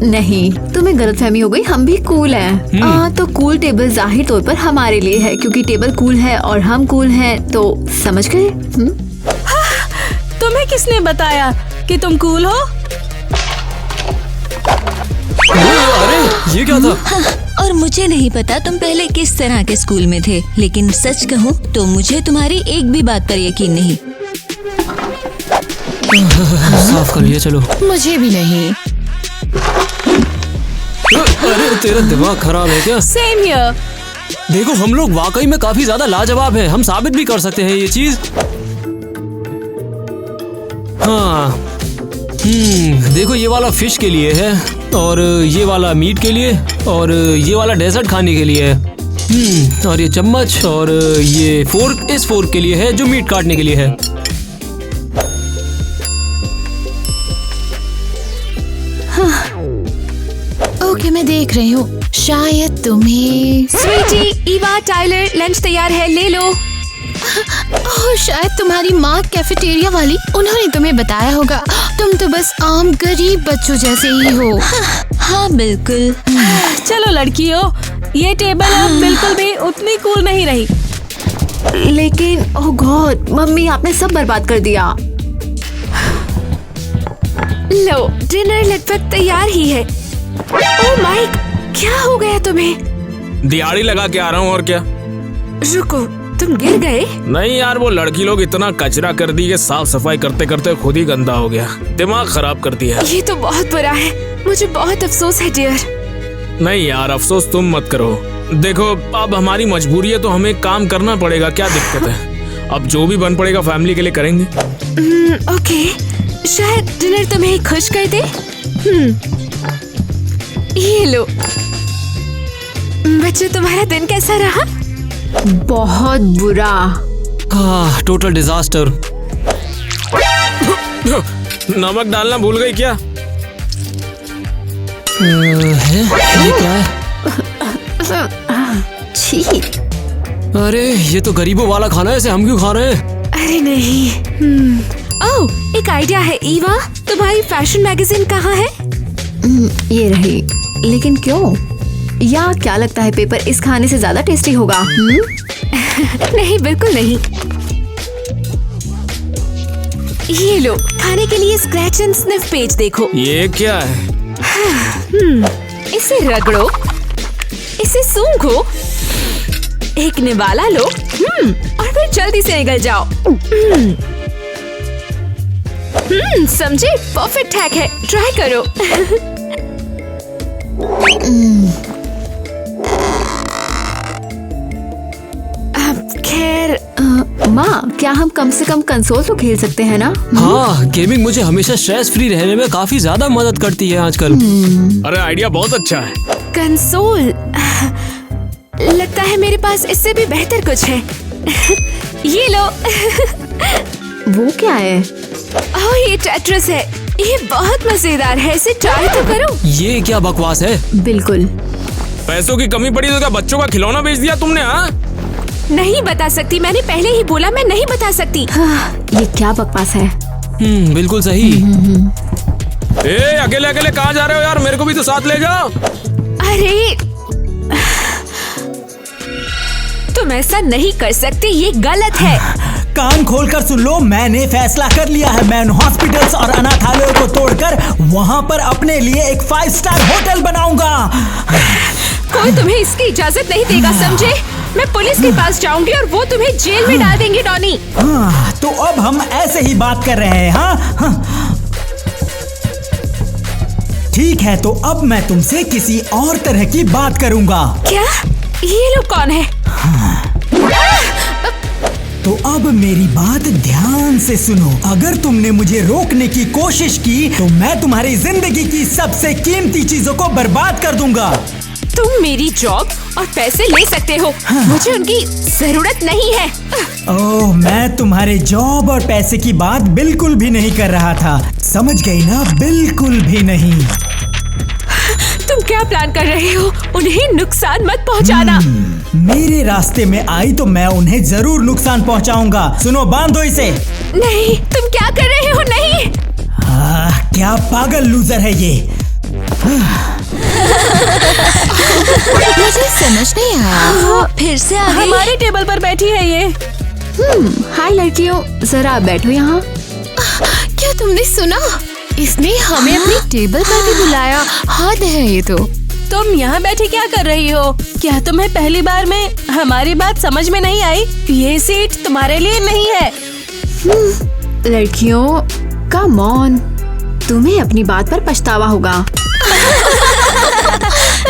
नहीं, तुम्हें गलतफहमी हो गई, हम भी कूल हैं। तो कूल टेबल जाहिर तौर पर हमारे लिए है, क्योंकि टेबल कूल है और हम कूल हैं, तो समझ गए? तुम्हें किसने बताया कि तुम कूल हो? अरे ये क्या था? और मुझे नहीं पता तुम पहले किस तरह के स्कूल में थे, लेकिन सच कहूँ तो मुझे तुम्हारी एक भी बात पर यकीन नहीं। साफ कर लिया, चलो। मुझे भी नहीं। अरे तेरा दिमाग खराब है क्या? Same here. देखो हम लोग वाकई में काफी ज्यादा लाजवाब हैं, हम साबित भी कर सकते हैं ये चीज। हाँ, देखो ये वाला फिश के लिए है, और ये वाला मीट के लिए, और ये वाला डेजर्ट खाने के लिए है। और ये चम्मच और ये फोर्क इस फोर्क के लिए है जो मीट काटने के लिए है। ओके, मैं देख रही हूँ, शायद तुम्हें। स्वीटी, ईवा, टाइलर, लंच तैयार है, ले लो। ओह, शायद तुम्हारी माँ कैफेटेरिया वाली, उन्होंने तुम्हें बताया होगा। तुम तो बस आम गरीब बच्चों जैसे ही हो। हाँ बिल्कुल। चलो लड़कियों, ये टेबल अब बिल्कुल भी उतनी कूल नहीं रही। लेकिन ओह गॉड, मम्मी आपने सब बर्बाद कर दिया। लो, डिनर लगभग तैयार ही है। ओह माइक, क्या हो गया तुम्हें? दिहाड़ी लगा के आ रहा हूँ, और क्या। रुको, तुम गिर गए? नहीं यार, वो लड़की लोग इतना कचरा कर दी कि साफ सफाई करते करते खुद ही गंदा हो गया, दिमाग खराब कर दिया। ये तो बहुत बुरा है, मुझे बहुत अफसोस है डियर। नहीं यार, अफसोस तुम मत करो। देखो अब हमारी मजबूरी है तो हमें काम करना पड़ेगा, क्या दिक्कत है। अब जो भी बन पड़ेगा फैमिली के लिए करेंगे। ओके, शायद डिनर तुम्हें खुश कर दे। ये लो। बच्चों, तुम्हारा दिन कैसा रहा? बहुत बुरा। Total disaster. नमक डालना भूल गई क्या? है ये क्या है? छी। अरे ये तो गरीबों वाला खाना है, इसे हम क्यों खा रहे हैं? अरे नहीं। ओह, एक आइडिया है। ईवा, तुम्हारी फैशन मैगजीन कहाँ है? ये रही। लेकिन क्यों? या क्या लगता है पेपर इस खाने से ज्यादा टेस्टी होगा? नहीं, बिल्कुल नहीं। ये लो, खाने के लिए स्क्रैच एंड स्निफ पेज देखो। ये क्या है? इसे रगड़ो, इसे सूंघो, एक निवाला लो, और फिर जल्दी से निकल जाओ। समझे? परफेक्ट हैक है, ट्राई करो। अब खैर, माँ, क्या हम कम से कम कंसोल तो खेल सकते हैं ना? हाँ, गेमिंग मुझे हमेशा स्ट्रेस फ्री रहने में काफी ज्यादा मदद करती है आजकल। अरे आइडिया बहुत अच्छा है। कंसोल, लगता है मेरे पास इससे भी बेहतर कुछ है। ये लो। वो क्या है? ओह, ये टेट्रिस है। ये बहुत मजेदार है, इसे ट्राई तो करो। ये क्या बकवास है? बिल्कुल। पैसों की कमी पड़ी तो क्या बच्चों का खिलौना बेच दिया तुमने? हाँ, नहीं बता सकती, मैंने पहले ही बोला मैं नहीं बता सकती। ये क्या बकवास है? बिल्कुल सही। अकेले अकेले कहाँ जा रहे हो यार? मेरे को भी तो साथ ले जाओ। अरे, तुम ऐसा नहीं कर सकते, ये गलत है। कान खोलकर सुन लो, मैंने फैसला कर लिया है। मैं हॉस्पिटल्स और अनाथालयों को तोड़कर वहाँ पर अपने लिए एक 5 स्टार होटल बनाऊंगा। कोई तुम्हें इसकी इजाजत नहीं देगा, समझे? मैं पुलिस के पास जाऊंगी और वो तुम्हें जेल में डाल देंगे, डॉनी। हाँ, तो अब हम ऐसे ही बात कर रहे हैं। हाँ, ठीक है, तो अब मैं तुमसे किसी और तरह की बात करूंगा। क्या? ये लोग कौन है? तो अब मेरी बात ध्यान से सुनो। अगर तुमने मुझे रोकने की कोशिश की तो मैं तुम्हारी जिंदगी की सबसे कीमती चीजों को बर्बाद कर दूंगा। तुम मेरी जॉब और पैसे ले सकते हो, मुझे उनकी जरूरत नहीं है। ओह, मैं तुम्हारे जॉब और पैसे की बात बिल्कुल भी नहीं कर रहा था, समझ गई ना? बिल्कुल भी नहीं। तुम क्या प्लान कर रहे हो? उन्हें नुकसान मत पहुंचाना। मेरे रास्ते में आई तो मैं उन्हें जरूर नुकसान पहुंचाऊंगा। सुनो, बांधो इसे। नहीं, तुम क्या कर रहे हो? नहीं। क्या पागल लूजर है ये। मुझे समझ नहीं आया। फिर से आ गई। हमारे टेबल पर बैठी है ये। हाय लड़कियों, जरा बैठो यहाँ। क्या तुमने सुना? इसने हमें अपनी टेबल पर भी बुलाया। हद है ये तो। तुम यहाँ बैठे क्या कर रही हो? क्या तुम्हें पहली बार में हमारी बात समझ में नहीं आई? ये सीट तुम्हारे लिए नहीं है। लड़कियों, कम ऑन, तुम्हें अपनी बात पर पछतावा होगा।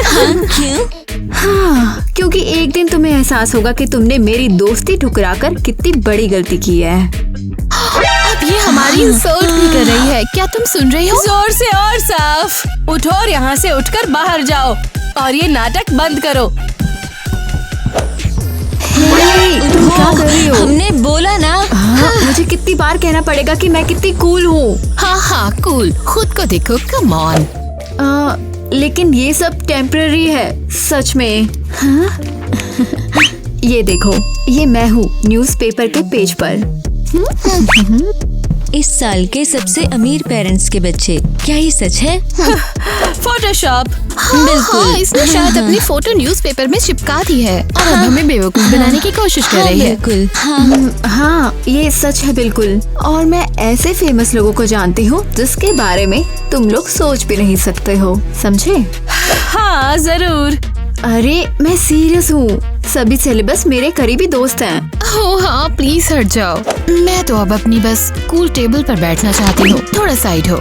क्यों? हाँ, क्योंकि एक दिन तुम्हें एहसास होगा कि तुमने मेरी दोस्ती ठुकराकर कितनी बड़ी गलती की है। अब ये हमारी इंसल्ट भी कर रही है। क्या तुम सुन रही हो? जोर से और साफ। उठो और यहाँ से उठकर बाहर जाओ और ये नाटक बंद करो। तुम क्या कर रही हो? हमने बोला ना। हाँ, मुझे कितनी बार कहना पड़ेगा कि मैं कितनी कूल हूँ। हाँ, कूल। खुद को देखो, कम ऑन। लेकिन ये सब टेम्पररी है, सच में। हाँ? ये देखो, ये मैं हूँ न्यूज़पेपर के पेज पर। इस साल के सबसे अमीर पेरेंट्स के बच्चे, क्या ये सच है? फोटोशॉप। बिल्कुल। इसने शायद अपनी फोटो न्यूज़पेपर में चिपका दी है और अब हमें बेवकूफ बनाने की कोशिश कर रही है। बिल्कुल। हाँ, ये सच है बिल्कुल। और मैं ऐसे फेमस लोगों को जानती हूँ जिसके बारे में तुम लोग सोच भी नहीं सकते हो, समझे? हाँ, जरूर। अरे मैं सीरियस हूँ, सभी सिलेबस मेरे करीबी दोस्त हैं। ओह हाँ, प्लीज हट जाओ। मैं तो अब अपनी बस कूल टेबल पर बैठना चाहती हूँ। थोड़ा साइड हो।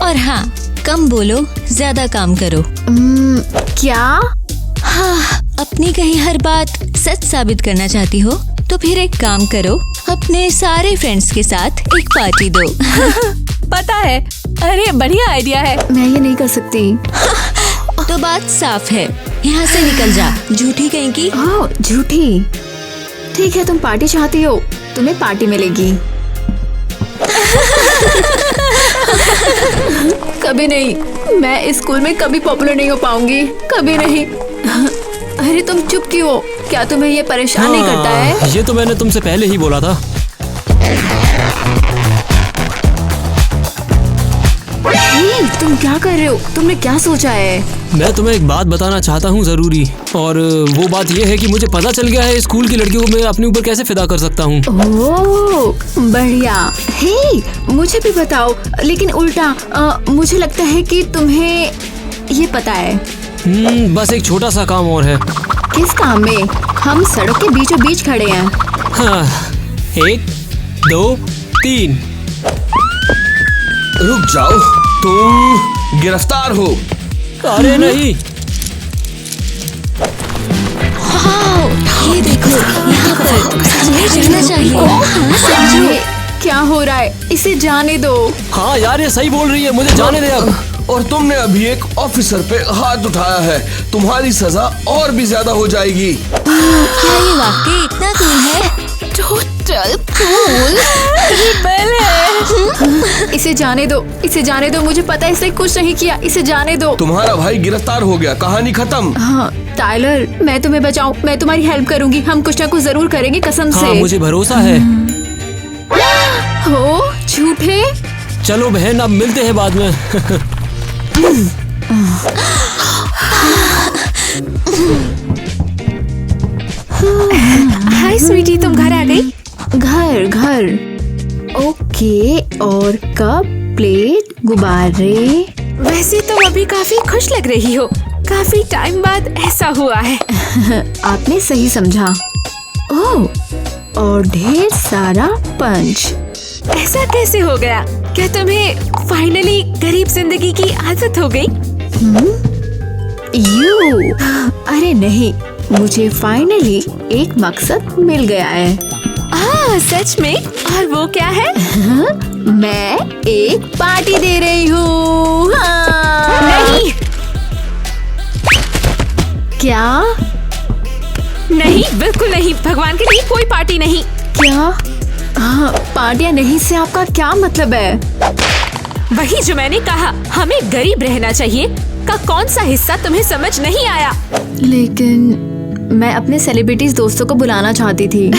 और हाँ, कम बोलो, ज्यादा काम करो। क्या? हाँ, अपनी कही हर बात सच साबित करना चाहती हो तो फिर एक काम करो, अपने सारे फ्रेंड्स के साथ एक पार्टी दो। पता है, अरे बढ़िया आइडिया है। मैं ये नहीं कर सकती। तो बात साफ है, यहाँ से निकल जा, झूठी कहीं की। ओह, झूठी। ठीक है, तुम पार्टी चाहती हो, तुम्हें पार्टी मिलेगी। कभी नहीं, मैं इस स्कूल में कभी पॉपुलर नहीं हो पाऊंगी, कभी नहीं। अरे तुम चुप क्यों हो? क्या तुम्हें ये परेशान नहीं करता है? ये तो मैंने तुमसे पहले ही बोला था। हे, तुम क्या कर रहे हो? तुमने क्या सोचा है? मैं तुम्हें एक बात बताना चाहता हूँ जरूरी, और वो बात ये है कि मुझे पता चल गया है स्कूल की लड़कियों को मैं अपने ऊपर कैसे फिदा कर सकता हूँ। ओह बढ़िया। हे, मुझे भी बताओ, लेकिन उल्टा। मुझे लगता है कि तुम्हें ये पता है। बस एक छोटा सा काम और है। किस काम में? हम सड़क के बीचों बीच खड़े हैं। हाँ, 1 2 3। रुक जाओ, तुम गिरफ्तार हो। अरे नहीं। ये देखो, यहाँ पर समझे जाना चाहिए। ये क्या हो रहा है? इसे जाने दो। हाँ यार, ये सही बोल रही है, मुझे जाने दे अब। और तुमने अभी एक ऑफिसर पे हाथ उठाया है, तुम्हारी सजा और भी ज्यादा हो जाएगी। क्या ये वाकई इतना कूल है? Total cool. इसे जाने दो, इसे जाने दो। मुझे पता है इसने कुछ नहीं किया, इसे जाने दो। तुम्हारा भाई गिरफ्तार हो गया, कहानी खत्म। हाँ टाइलर, मैं तुम्हें बचाऊं, मैं तुम्हारी हेल्प करूंगी। हम कुछ ना कुछ जरूर करेंगे, कसम हाँ, से। मुझे भरोसा है। हो झूठे। चलो बहन, अब मिलते हैं बाद में। हाय स्वीटी, तुम घर आ गई? घर ओके। और कप, प्लेट, गुब्बारे। वैसे तुम अभी काफी खुश लग रही हो, काफी टाइम बाद ऐसा हुआ है। आपने सही समझा। ओह, और ढेर सारा पंच। ऐसा कैसे हो गया? क्या तुम्हें फाइनली गरीब जिंदगी की आदत हो गई? यू, अरे नहीं, मुझे फाइनली एक मकसद मिल गया है। सच में? और वो क्या है? मैं एक पार्टी दे रही हूँ। हाँ। नहीं। क्या? नहीं, बिल्कुल नहीं, भगवान के लिए कोई पार्टी नहीं। क्या? हाँ, पार्टियां नहीं से आपका क्या मतलब है? वही जो मैंने कहा, हमें गरीब रहना चाहिए का कौन सा हिस्सा तुम्हें समझ नहीं आया? लेकिन मैं अपने सेलिब्रिटीज दोस्तों को बुलाना चाहती थी।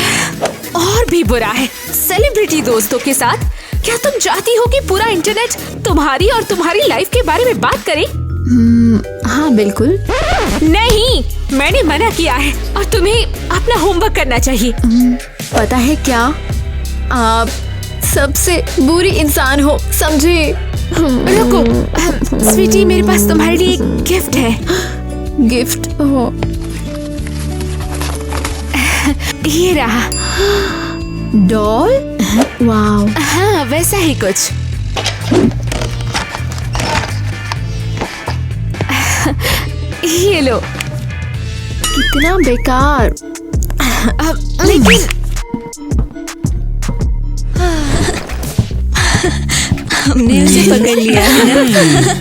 और भी बुरा है, सेलिब्रिटी दोस्तों के साथ। क्या तुम चाहती हो कि पूरा इंटरनेट तुम्हारी और तुम्हारी लाइफ के बारे में बात करे? हाँ बिल्कुल। नहीं, मैंने मना किया है और तुम्हें अपना होमवर्क करना चाहिए। पता है क्या, आप सबसे बुरी इंसान हो, समझे? रुको स्वीटी, मेरे पास तुम्हारे लिए एक गिफ्ट है। गिफ्ट? हो। ये रहा। डॉल? वाओ। हाँ, वैसा ही कुछ। ये लो। कितना बेकार। लेकिन हमने उसे पकड़ लिया है ना?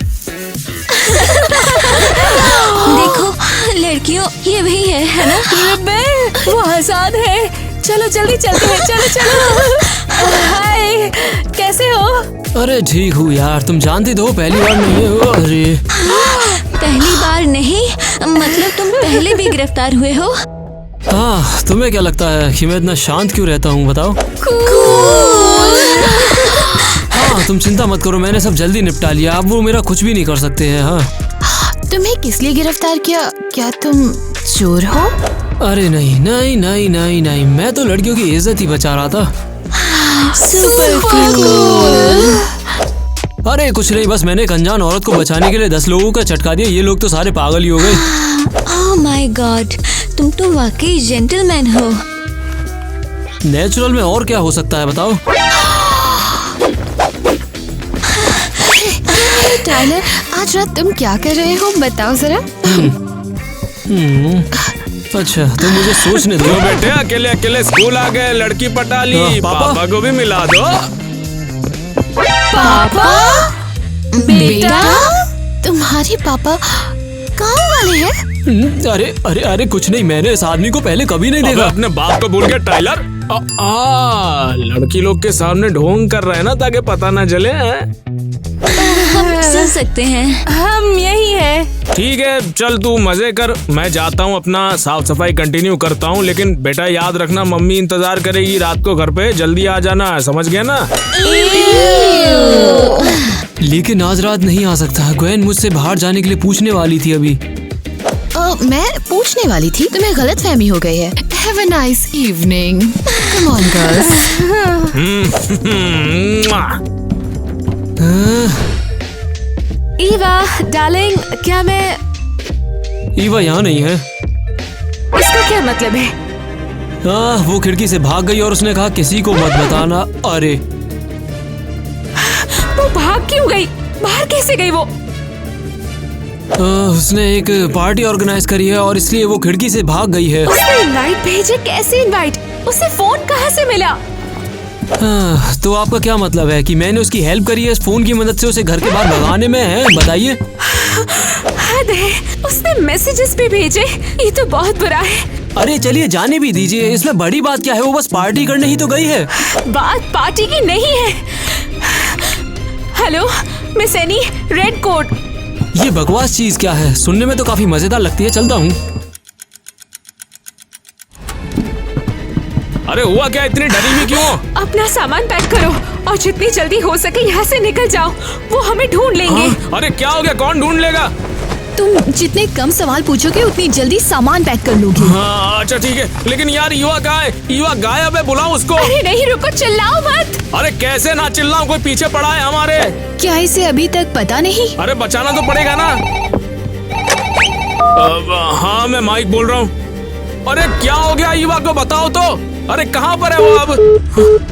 देखो लड़कियों, ये वही है ना? रेबेल, वो आजाद है। चलो जल्दी चलते हैं, चलो चलो। हाय, कैसे हो? अरे ठीक हूँ यार, तुम जानती तो हो पहली बार नहीं हो। अरे पहली बार नहीं, मतलब तुम पहले भी गिरफ्तार हुए हो? हाँ, तुम्हें क्या लगता है कि मैं इतना शांत क्यों रहता हूँ, बताओ? हाँ, तुम चिंता मत करो, मैंने सब जल्दी निपटा लिया। अब वो मेरा कुछ भी नहीं कर सकते हैं। हाँ। तुम्हें किस लिए गिरफ्तार किया? क्या तुम चोर हो? अरे नहीं नहीं नहीं नहीं नहीं, मैं तो लड़कियों की इज्जत ही बचा रहा था। Super cool. अरे कुछ नहीं, बस मैंने एक अनजान औरत को बचाने के लिए 10 लोगों का झटका दिया। ये लोग तो सारे पागल ही हो गए। ओह माय गॉड, तुम तो वाकई जेंटलमैन हो। नेचुरल में और क्या हो सकता है, बताओ? टाइलर, आज रात तुम क्या कर रहे हो, बताओ जरा। अच्छा, तो मुझे सोचने दो। बेटे, अकेले अकेले स्कूल आ गए, लड़की पटा ली। पापा? पापा को भी मिला दो। पापा? बेटा, तुम्हारे पापा गाँव वाले हैं? अरे अरे अरे कुछ नहीं, मैंने इस आदमी को पहले कभी नहीं अबे देखा। अपने बाप को भूल गया टाइलर। लड़की लोग के सामने ढोंग कर रहे हैं ना ताकि पता ना चले। हम सुन सकते हैं। हम यही है। ठीक है, चल तू मजे कर, मैं जाता हूँ अपना साफ सफाई कंटिन्यू करता हूँ। लेकिन बेटा याद रखना, मम्मी इंतजार करेगी रात को घर पे, जल्दी आ जाना, समझ गया ना? लेकिन आज रात नहीं आ सकता। ग्वेन मुझसे बाहर जाने के लिए पूछने वाली थी अभी। मैं पूछने वाली थी, तुम्हें गलत फहमी हो गई है। Have a nice evening. Come on girls. Eva darling, क्या मैं... ईवा यहाँ नहीं है। इसका क्या मतलब है? वो खिड़की से भाग गई और उसने कहा किसी को मत बताना। अरे वो भाग क्यों गई? बाहर कैसे गई वो? उसने एक पार्टी ऑर्गेनाइज करी है और इसलिए वो खिड़की से भाग गई है। उसने इनवाइट भेजे? कैसे इनवाइट? उसे फोन कहाँ से मिला? तो आपका क्या मतलब है कि मैंने उसकी हेल्प करी है इस फोन की मदद से उसे घर के बाहर भगाने में? है बताइए। हद है, उसने मैसेजेस भी भेजे। ये तो बहुत बुरा है। अरे चलिए जाने भी दीजिए, इसमें बड़ी बात क्या है? वो बस पार्टी करने ही तो गई है। बात पार्टी की नहीं है। Hello Miss Annie, red coat. ये बकवास चीज क्या है? सुनने में तो काफी मजेदार लगती है। चलता हूँ। अरे हुआ क्या, इतनी डरी हुई क्यों? अपना सामान पैक करो और जितनी जल्दी हो सके यहाँ से निकल जाओ। वो हमें ढूंढ लेंगे। अरे क्या हो गया, कौन ढूंढ लेगा? तुम जितने कम सवाल पूछोगे उतनी जल्दी सामान पैक कर लोगी। हाँ अच्छा ठीक है, लेकिन यार युवा कहाँ है? युवा गायब है, बुलाओ उसको। अरे नहीं, रुको, चिल्लाओ मत। अरे कैसे ना चिल्लाऊं, कोई पीछे पड़ा है हमारे। क्या इसे अभी तक पता नहीं? अरे बचाना तो पड़ेगा ना। हाँ मैं माइक बोल रहा हूँ। अरे क्या हो गया युवा को, बताओ तो। अरे कहाँ पर है वो अब?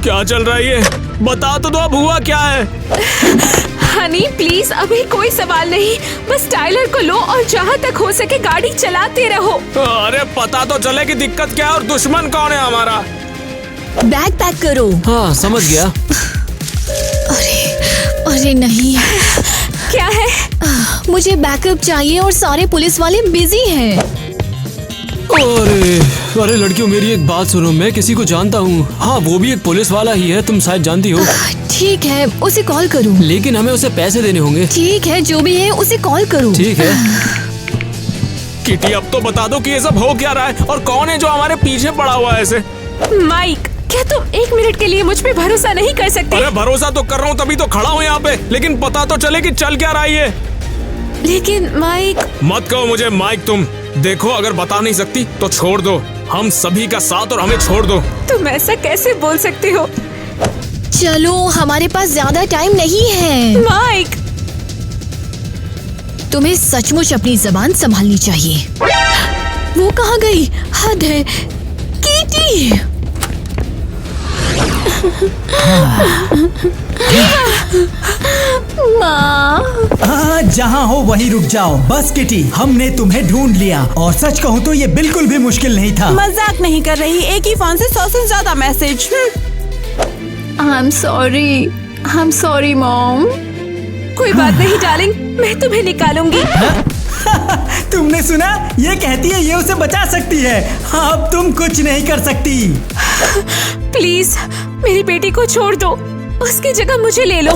क्या चल रहा है ये, बता तो दो अब हुआ क्या है। हनी प्लीज, अभी कोई सवाल नहीं, बस टाइलर को लो और जहाँ तक हो सके गाड़ी चलाते रहो। अरे पता तो चले कि दिक्कत क्या है और दुश्मन कौन है हमारा। बैग पैक करो। हाँ समझ गया। अरे नहीं, क्या है? मुझे बैकअप चाहिए और सारे पुलिस वाले बिजी हैं। अरे लड़कियों मेरी एक बात सुनो, मैं किसी को जानता हूँ। हाँ वो भी एक पुलिस वाला ही है, तुम शायद जानती हो। ठीक है, उसे कॉल करूँ? लेकिन हमें उसे पैसे देने होंगे। ठीक है, जो भी है उसे कॉल करूँ। ठीक है। किटी अब तो बता दो कि ये सब हो क्या रहा है और कौन है जो हमारे पीछे पड़ा हुआ है ऐसे। माइक, क्या तुम एक मिनट के लिए मुझ पे भरोसा नहीं कर सकते? अरे भरोसा तो कर रहा हूँ, तभी तो खड़ा हूँ यहाँ पे, लेकिन पता तो चले कि चल क्या रहा है ये। लेकिन माइक... मत कहो मुझे माइक तुम। देखो अगर बता नहीं सकती तो छोड़ दो, हम सभी का साथ और हमें छोड़ दो। तुम ऐसा कैसे बोल सकते हो? चलो, हमारे पास ज्यादा टाइम नहीं है। माइक, तुम्हें सचमुच अपनी जबान संभालनी चाहिए। वो कहाँ गई? हद है। कीटी! माँ, जहाँ हो वहीं रुक जाओ। बस किटी, हमने तुम्हें ढूंढ लिया और सच कहूँ तो ये बिल्कुल भी मुश्किल नहीं था। मजाक नहीं कर रही, एक ही फोन से 100 से ज्यादा मैसेज। I'm sorry mom. कोई बात नहीं डार्लिंग, मैं तुम्हें निकालूंगी। तुमने सुना? ये कहती है ये उसे बचा सकती है। अब तुम कुछ नहीं कर सकती। प्लीज मेरी बेटी को छोड़ दो, उसकी जगह मुझे ले लो।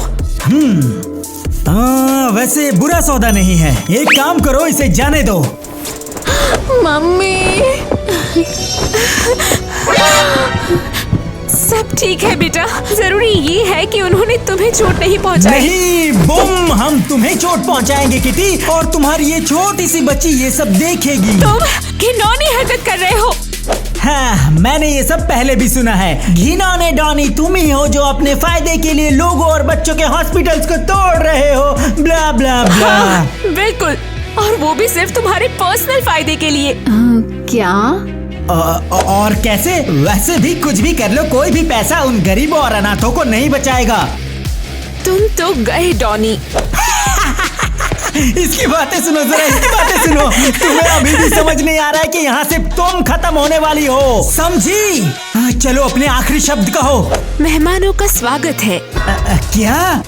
वैसे बुरा सौदा नहीं है। एक काम करो, इसे जाने दो। मम्मी, सब ठीक है बेटा, जरूरी ये है कि उन्होंने तुम्हें चोट नहीं पहुंचाई। नहीं बुम, हम तुम्हें चोट पहुंचाएंगे किटी, और तुम्हारी ये छोटी सी बच्ची ये सब देखेगी। तुम घिनौनी हरकत कर रहे हो। हाँ, मैंने ये सब पहले भी सुना है। घिनौने डॉनी तुम ही हो जो अपने फायदे के लिए लोगों और बच्चों के हॉस्पिटल्स को तोड़ रहे हो। ब्ला ब्ला ब्ला। हाँ, बिल्कुल, और वो भी सिर्फ तुम्हारे पर्सनल फायदे के लिए। क्या? और कैसे? वैसे भी कुछ भी कर लो, कोई भी पैसा उन गरीबों और अनाथों को नहीं बचाएगा। तुम तो गए डॉनी। इसकी बातें सुनो जरा, इसकी बातें सुनो। तुम्हें अभी भी समझ नहीं आ रहा है कि यहाँ से तुम खत्म होने वाली हो, समझी? चलो अपने आखिरी शब्द कहो। मेहमानों का स्वागत है। क्या?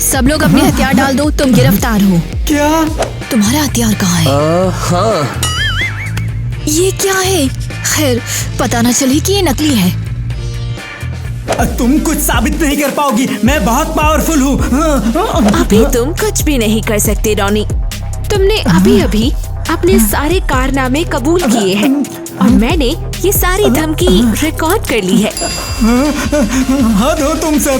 सब लोग अपने हथियार डाल दो, तुम गिरफ्तार हो। क्या? तुम्हारा हथियार कहाँ है? हाँ। ये क्या है? खैर, पता न चले कि ये नकली है। तुम कुछ साबित नहीं कर पाओगी, मैं बहुत पावरफुल हूँ। अभी तुम कुछ भी नहीं कर सकते रॉनी। तुमने अभी अभी अपने सारे कारनामे कबूल किए हैं और मैंने ये सारी धमकी रिकॉर्ड कर ली है। हद हो तुम सब।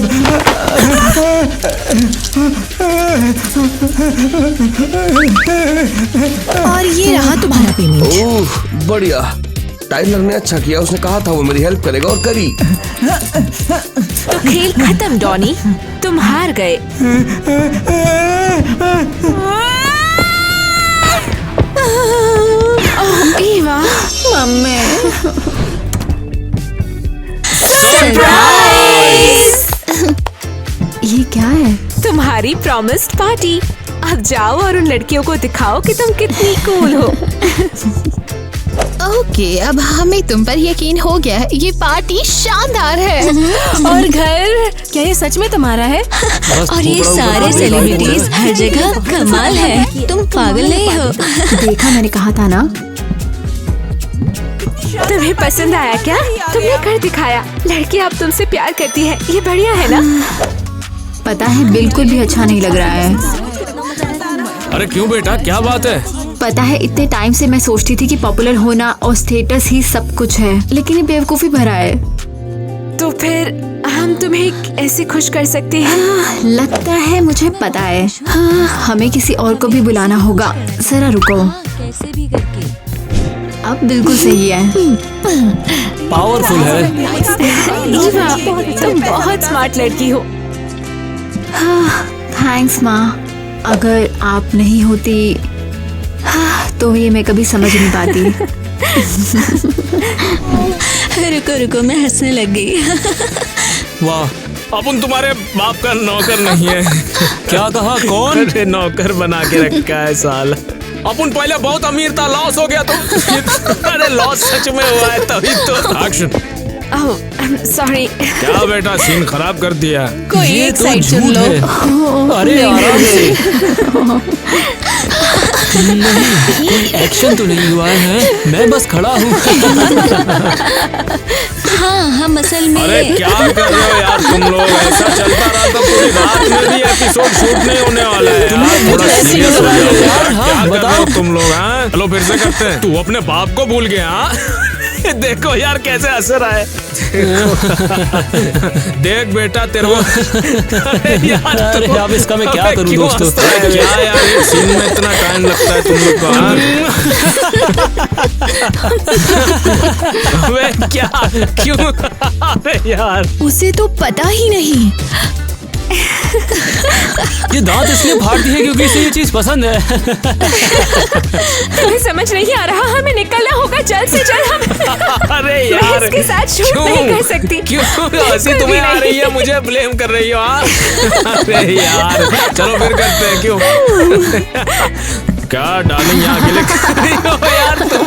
और ये रहा तुम्हारा पेमेंट। ओह बढ़िया, टाइलर ने अच्छा किया, उसने कहा था वो मेरी हेल्प करेगा और करी। तो खेल खत्म डॉनी, तुम हार गए। ईवा, मम्मी। ये क्या है? तुम्हारी प्रॉमिस्ड पार्टी। अब जाओ और उन लड़कियों को दिखाओ कि तुम कितनी कूल हो। ओके, अब हमें तुम पर यकीन हो गया है। ये पार्टी शानदार है। और घर, क्या ये सच में तुम्हारा है? और ये सारे सेलिब्रिटीज हर जगह कमाल है। तुम पागल नहीं हो? देखा, मैंने कहा था ना। तुम्हें पसंद आया क्या? तुमने कर दिखाया। लड़की अब तुमसे प्यार करती है, ये बढ़िया है ना? पता है, बिल्कुल भी अच्छा नहीं लग रहा है। अरे क्यों बेटा, क्या बात है? पता है, इतने टाइम से मैं सोचती थी कि पॉपुलर होना और स्टेटस ही सब कुछ है, लेकिन ये बेवकूफी भरा है। तो फिर हम तुम्हें ऐसे खुश कर सकते हैं? लगता है मुझे पता है। हाँ, हमें किसी और को भी बुलाना होगा। जरा रुको। कैसे भी करके अब बिल्कुल सही है। पावरफुल है। ईवा, तुम बहुत स्मार्ट लड़की हो। थैंक्स माँ, अगर आप नहीं होती तो ये मैं कभी समझ नहीं पाती। रुको रुको, मैं हंसने लग गई। वाह, अपन तुम्हारे बाप का नौकर नहीं है। क्या कहा? कौन? अरे नौकर बना के रखा है साला। अपन पहले बहुत अमीर था, लॉस हो गया तो। अरे लॉस सच में हुआ है तभी तो। एक्शन। सॉरी। क्या बेटा, सीन खराब कर दिया। कोई ये एक तो साइड चुन झूठ लो। है। अरे आराम से। नहीं, कोई एक्शन तो नहीं हुआ है, मैं बस खड़ा हूँ। हाँ, हम असल में अरे क्या कर रहे हो यार तुम लोग? ऐसा चलता रहा तो पूरी रात में भी एपिसोड शूट नहीं होने वाला है यार। थोड़ा सीरियस हो जाओ यार। क्या कर रहे हो तुम लोग? हाँ, चलो फिर से करते हैं। तू अपने बाप को भूल गया? हाँ, देखो यार कैसे हंस रहा है। देख बेटा तेरे को। अरे अब इसका मैं क्या करूं दोस्तों? क्या यार, एक सीन में इतना टाइम लगता है तुम लोग को? वे क्या, क्यों? अरे यार, उसे तो पता ही नहीं। ये दांत इसलिए फाड़ती है क्योंकि इसे ये चीज पसंद है। तुम्हें समझ नहीं आ रहा, हमें निकलना होगा जल्द से जल्द। हम अरे यार, इसके साथ शूट क्यों? नहीं कर सकती। क्यों हंसी तुम्हें आ रही है? मुझे ब्लेम कर रही हो? हाँ? अरे यार, चलो फिर करते हैं। क्यों? क्या डार्लिंग यहाँ अकेले कर रही हो यार तुम?